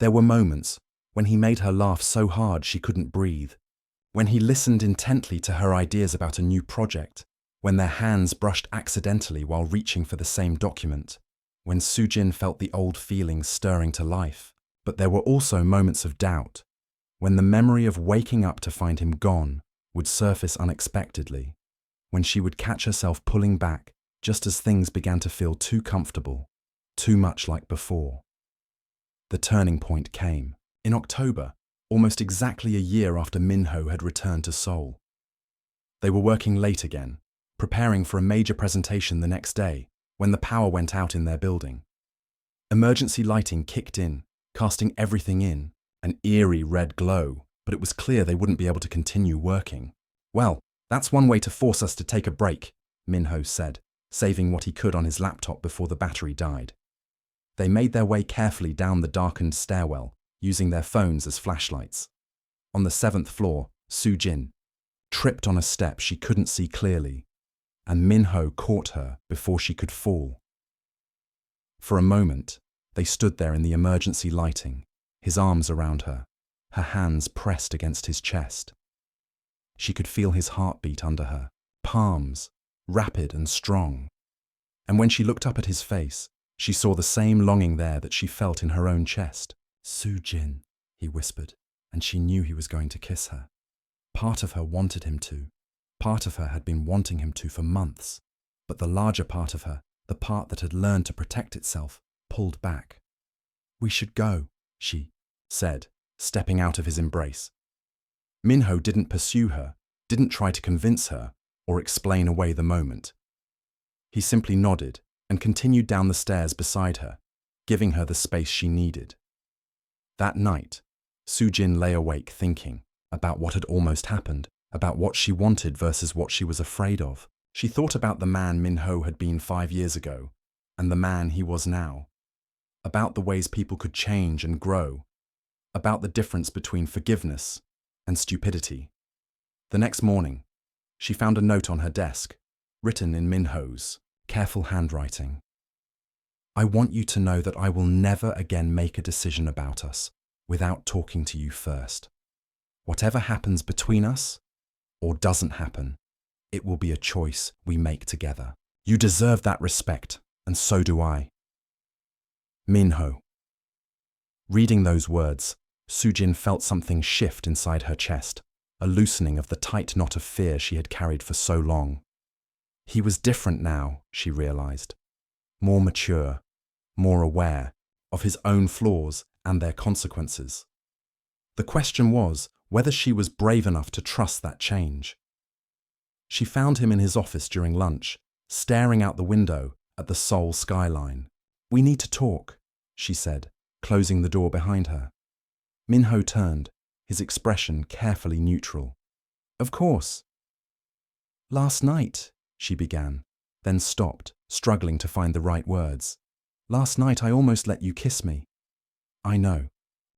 There were moments when he made her laugh so hard she couldn't breathe, when he listened intently to her ideas about a new project, when their hands brushed accidentally while reaching for the same document, when Sujin felt the old feelings stirring to life. But there were also moments of doubt, when the memory of waking up to find him gone would surface unexpectedly, when she would catch herself pulling back just as things began to feel too comfortable, too much like before. The turning point came in October, almost exactly a year after Minho had returned to Seoul. They were working late again, preparing for a major presentation the next day, when the power went out in their building. Emergency lighting kicked in, casting everything in an eerie red glow, but it was clear they wouldn't be able to continue working. "Well, that's one way to force us to take a break," Minho said, saving what he could on his laptop before the battery died. They made their way carefully down the darkened stairwell, using their phones as flashlights. On the 7th floor, Sujin tripped on a step she couldn't see clearly, and Minho caught her before she could fall. For a moment, they stood there in the emergency lighting, his arms around her, her hands pressed against his chest. She could feel his heartbeat under her, palms, rapid and strong. And when she looked up at his face, she saw the same longing there that she felt in her own chest. "Sujin," he whispered, and she knew he was going to kiss her. Part of her wanted him to. Part of her had been wanting him to for months. But the larger part of her, the part that had learned to protect itself, pulled back. "We should go," she said, stepping out of his embrace. Minho didn't pursue her, didn't try to convince her, or explain away the moment. He simply nodded and continued down the stairs beside her, giving her the space she needed. That night, Sujin lay awake thinking about what had almost happened, about what she wanted versus what she was afraid of. She thought about the man Minho had been 5 years ago, and the man he was now. About the ways people could change and grow, about the difference between forgiveness and stupidity. The next morning, she found a note on her desk, written in Minho's careful handwriting. "I want you to know that I will never again make a decision about us without talking to you first. Whatever happens between us, or doesn't happen, it will be a choice we make together. You deserve that respect, and so do I. Minho." Reading those words, Sujin felt something shift inside her chest, a loosening of the tight knot of fear she had carried for so long. He was different now, she realized. More mature, more aware of his own flaws and their consequences. The question was whether she was brave enough to trust that change. She found him in his office during lunch, staring out the window at the Seoul skyline. "We need to talk," she said, closing the door behind her. Minho turned, his expression carefully neutral. "Of course." "Last night," she began, then stopped, struggling to find the right words. "Last night I almost let you kiss me." "I know,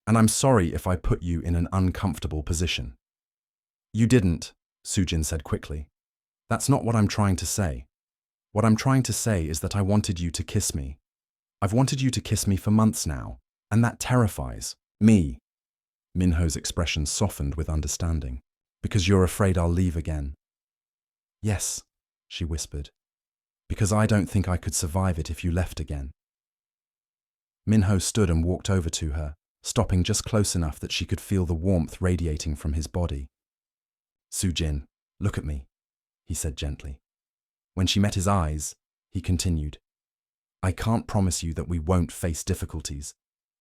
and I'm sorry if I put you in an uncomfortable position." "You didn't," Sujin said quickly. "That's not what I'm trying to say. What I'm trying to say is that I wanted you to kiss me. I've wanted you to kiss me for months now, and that terrifies me." Minho's expression softened with understanding. "Because you're afraid I'll leave again." "Yes," she whispered. "Because I don't think I could survive it if you left again." Minho stood and walked over to her, stopping just close enough that she could feel the warmth radiating from his body. Sujin, look at me, he said gently. When she met his eyes, he continued, I can't promise you that we won't face difficulties.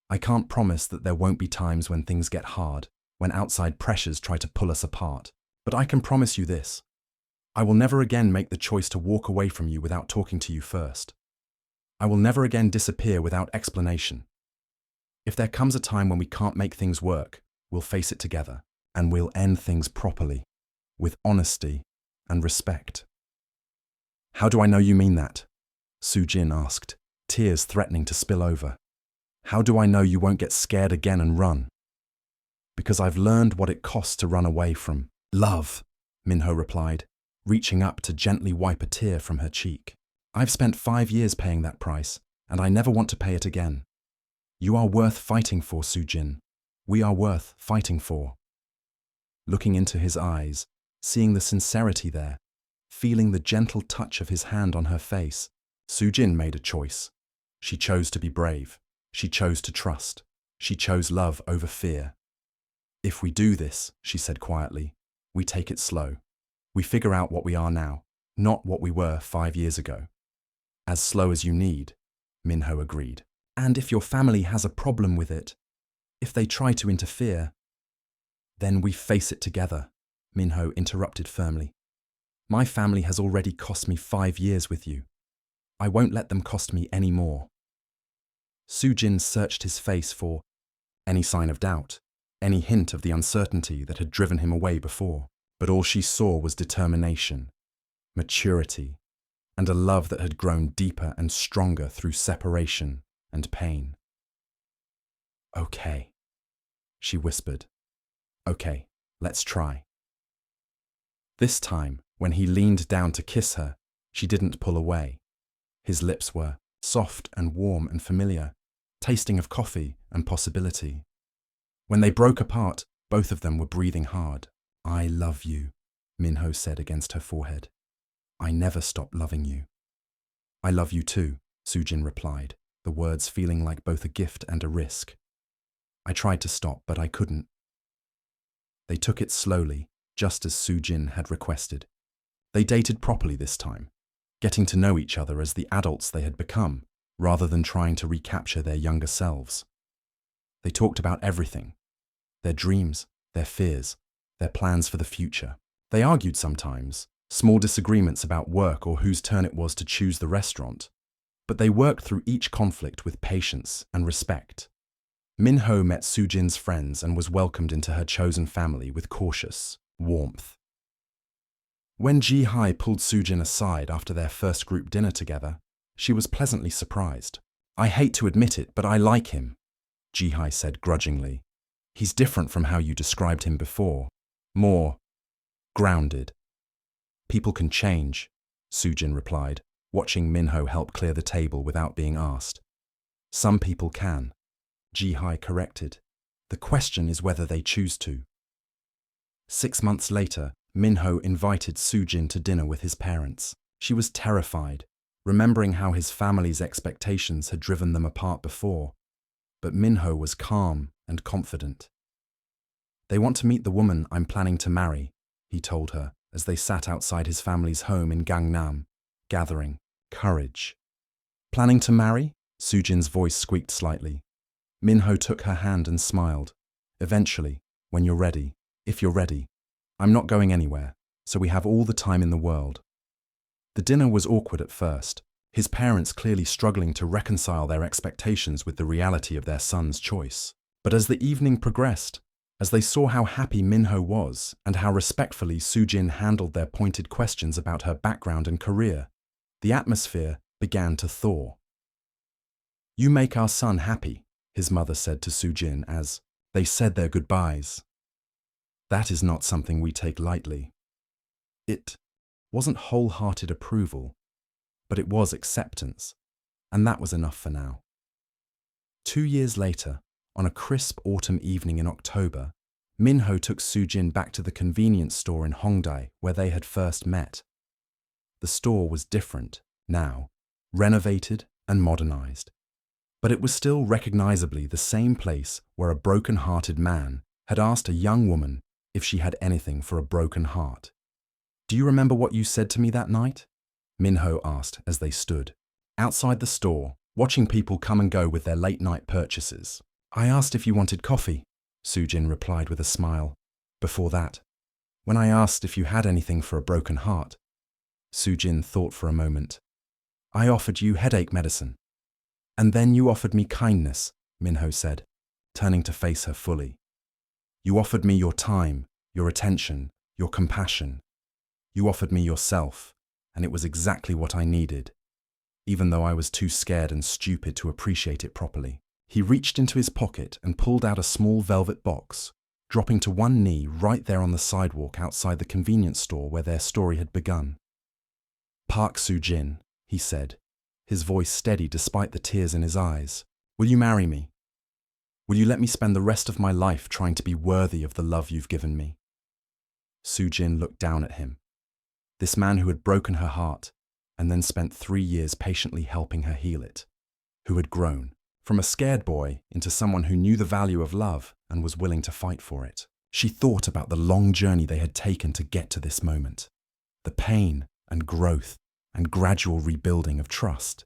I can't promise that there won't be times when things get hard, when outside pressures try to pull us apart. But I can promise you this. I will never again make the choice to walk away from you without talking to you first. I will never again disappear without explanation. If there comes a time when we can't make things work, we'll face it together, and we'll end things properly, with honesty and respect. How do I know you mean that? Sujin asked, tears threatening to spill over. How do I know you won't get scared again and run? Because I've learned what it costs to run away from love, Minho replied, reaching up to gently wipe a tear from her cheek. I've spent 5 years paying that price, and I never want to pay it again. You are worth fighting for, Sujin. We are worth fighting for. Looking into his eyes, seeing the sincerity there, feeling the gentle touch of his hand on her face, Sujin made a choice. She chose to be brave. She chose to trust. She chose love over fear. If we do this, she said quietly, we take it slow. We figure out what we are now, not what we were 5 years ago. As slow as you need, Minho agreed. And if your family has a problem with it, if they try to interfere, then we face it together, Minho interrupted firmly. My family has already cost me 5 years with you. I won't let them cost me any more. Sujin searched his face for any sign of doubt, any hint of the uncertainty that had driven him away before. But all she saw was determination, maturity, and a love that had grown deeper and stronger through separation and pain. Okay, she whispered. Okay, let's try. This time, when he leaned down to kiss her, she didn't pull away. His lips were soft and warm and familiar, tasting of coffee and possibility. When they broke apart, both of them were breathing hard. I love you, Minho said against her forehead. I never stop loving you. I love you too, Sujin replied, the words feeling like both a gift and a risk. I tried to stop, but I couldn't. They took it slowly, just as Sujin had requested. They dated properly this time, getting to know each other as the adults they had become, rather than trying to recapture their younger selves. They talked about everything, their dreams, their fears, their plans for the future. They argued sometimes, small disagreements about work or whose turn it was to choose the restaurant, but they worked through each conflict with patience and respect. Minho met Sujin's friends and was welcomed into her chosen family with cautious warmth. When Ji-hai pulled Sujin aside after their first group dinner together, she was pleasantly surprised. I hate to admit it, but I like him, Ji-hai said grudgingly. He's different from how you described him before. More grounded. People can change, Sujin replied, watching Minho help clear the table without being asked. Some people can, Ji-hai corrected. The question is whether they choose to. 6 months later, Minho invited Sujin to dinner with his parents. She was terrified, remembering how his family's expectations had driven them apart before. But Minho was calm and confident. They want to meet the woman I'm planning to marry, he told her as they sat outside his family's home in Gangnam, gathering courage. Planning to marry? Sujin's voice squeaked slightly. Minho took her hand and smiled. Eventually, when you're ready, if you're ready. I'm not going anywhere, so we have all the time in the world. The dinner was awkward at first, his parents clearly struggling to reconcile their expectations with the reality of their son's choice. But as the evening progressed, as they saw how happy Minho was and how respectfully Sujin handled their pointed questions about her background and career, the atmosphere began to thaw. You make our son happy, his mother said to Sujin as they said their goodbyes. That is not something we take lightly. It wasn't wholehearted approval, but it was acceptance, and that was enough for now. 2 years later, on a crisp autumn evening in October, Minho took Sujin back to the convenience store in Hongdae where they had first met. The store was different now, renovated and modernized, but it was still recognizably the same place where a broken-hearted man had asked a young woman if she had anything for a broken heart. Do you remember what you said to me that night? Minho asked as they stood outside the store, watching people come and go with their late-night purchases. I asked if you wanted coffee, Sujin replied with a smile. Before that, when I asked if you had anything for a broken heart, Sujin thought for a moment. I offered you headache medicine. And then you offered me kindness, Minho said, turning to face her fully. You offered me your time, your attention, your compassion. You offered me yourself, and it was exactly what I needed, even though I was too scared and stupid to appreciate it properly. He reached into his pocket and pulled out a small velvet box, dropping to one knee right there on the sidewalk outside the convenience store where their story had begun. Park Sujin, he said, his voice steady despite the tears in his eyes. Will you marry me? Will you let me spend the rest of my life trying to be worthy of the love you've given me? Sujin looked down at him. This man who had broken her heart and then spent 3 years patiently helping her heal it, who had grown from a scared boy into someone who knew the value of love and was willing to fight for it. She thought about the long journey they had taken to get to this moment, the pain and growth and gradual rebuilding of trust.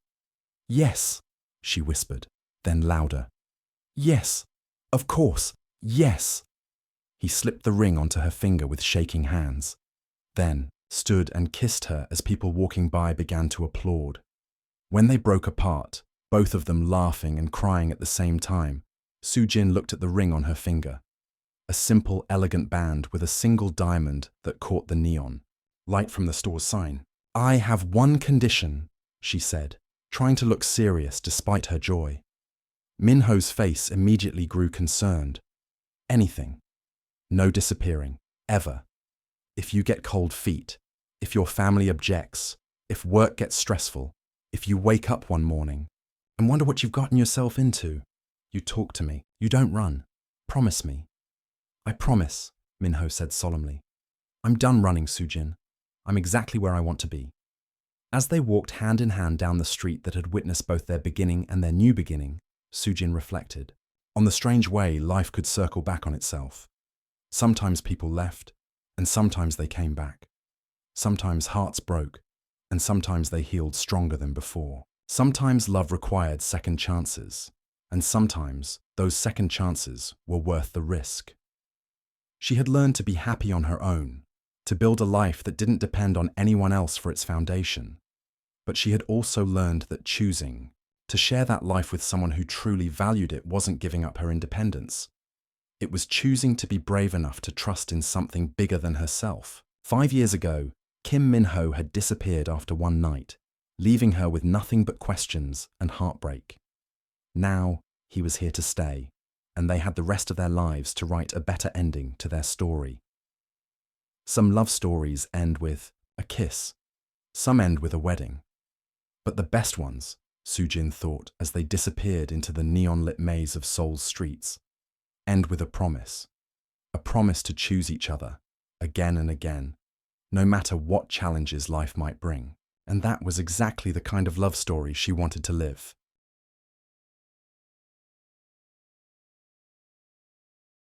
Yes, she whispered, then louder. Yes, of course, yes. He slipped the ring onto her finger with shaking hands, then stood and kissed her as people walking by began to applaud. When they broke apart, both of them laughing and crying at the same time, Sujin looked at the ring on her finger. A simple, elegant band with a single diamond that caught the neon light from the store's sign. I have one condition, she said, trying to look serious despite her joy. Minho's face immediately grew concerned. Anything. No disappearing, ever. If you get cold feet, if your family objects, if work gets stressful, if you wake up one morning and wonder what you've gotten yourself into, you talk to me, you don't run. Promise me. I promise, Minho said solemnly. I'm done running, Sujin. I'm exactly where I want to be. As they walked hand in hand down the street that had witnessed both their beginning and their new beginning, Sujin reflected on the strange way life could circle back on itself. Sometimes people left, and sometimes they came back. Sometimes hearts broke, and sometimes they healed stronger than before. Sometimes love required second chances, and sometimes those second chances were worth the risk. She had learned to be happy on her own, to build a life that didn't depend on anyone else for its foundation. But she had also learned that choosing to share that life with someone who truly valued it wasn't giving up her independence. It was choosing to be brave enough to trust in something bigger than herself. 5 years ago, Kim Minho had disappeared after one night, leaving her with nothing but questions and heartbreak. Now, he was here to stay, and they had the rest of their lives to write a better ending to their story. Some love stories end with a kiss. Some end with a wedding. But the best ones, Sujin thought as they disappeared into the neon-lit maze of Seoul's streets, end with a promise to choose each other, again and again, no matter what challenges life might bring. And that was exactly the kind of love story she wanted to live.